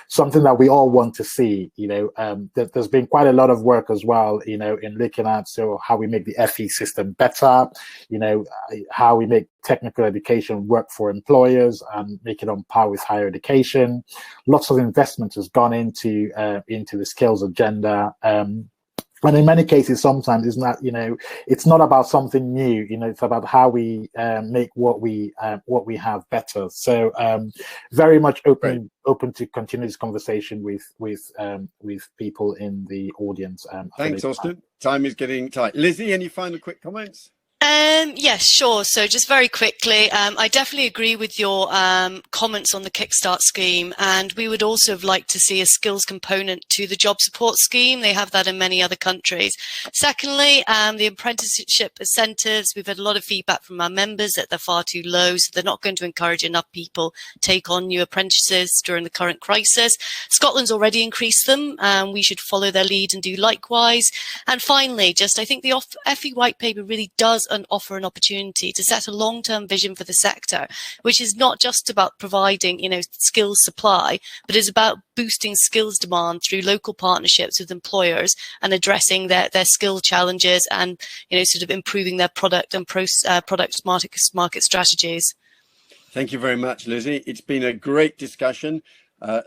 something that we all want to see. There's been quite a lot of work as well, in looking at how we make the FE system better, how we make technical education work for employers and make it on par with higher education. Lots of investment has gone into the skills agenda. And in many cases, sometimes it's not about something new. It's about how we make what we have better. So very much open to continue this conversation with people in the audience. Thanks, Austin. Time is getting tight. Lizzie, any final quick comments? Yes, sure. So just very quickly, I definitely agree with your comments on the Kickstart scheme, and we would also have liked to see a skills component to the job support scheme. They have that in many other countries. Secondly, the apprenticeship incentives, we've had a lot of feedback from our members that they're far too low, so they're not going to encourage enough people take on new apprentices during the current crisis. Scotland's already increased them, and we should follow their lead and do likewise. And finally, just I think the FE white paper really does offer an opportunity to set a long-term vision for the sector, which is not just about providing, skills supply, but is about boosting skills demand through local partnerships with employers and addressing their skill challenges and, sort of improving their product and product market strategies. Thank you very much, Lizzie. It's been a great discussion.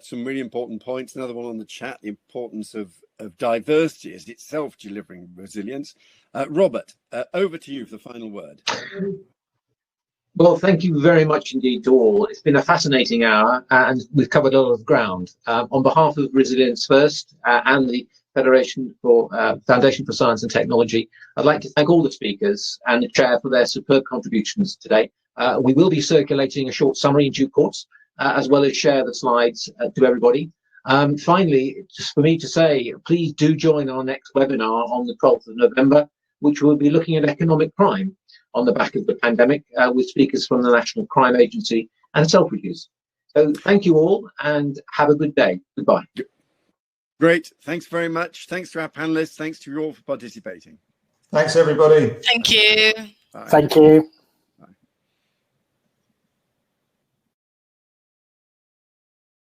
Some really important points. Another one on the chat, the importance of diversity is itself delivering resilience. Robert, over to you for the final word. Well, thank you very much indeed to all. It's been a fascinating hour and we've covered a lot of ground. On behalf of Resilience First and the Foundation for Science and Technology, I'd like to thank all the speakers and the chair for their superb contributions today. We will be circulating a short summary in due course, as well as share the slides to everybody. Finally, just for me to say, please do join our next webinar on the 12th of November, which will be looking at economic crime on the back of the pandemic with speakers from the National Crime Agency and Self-Reduce. So thank you all and have a good day. Goodbye. Great. Thanks very much. Thanks to our panelists. Thanks to you all for participating. Thanks, everybody. Thank you. Bye. Thank you.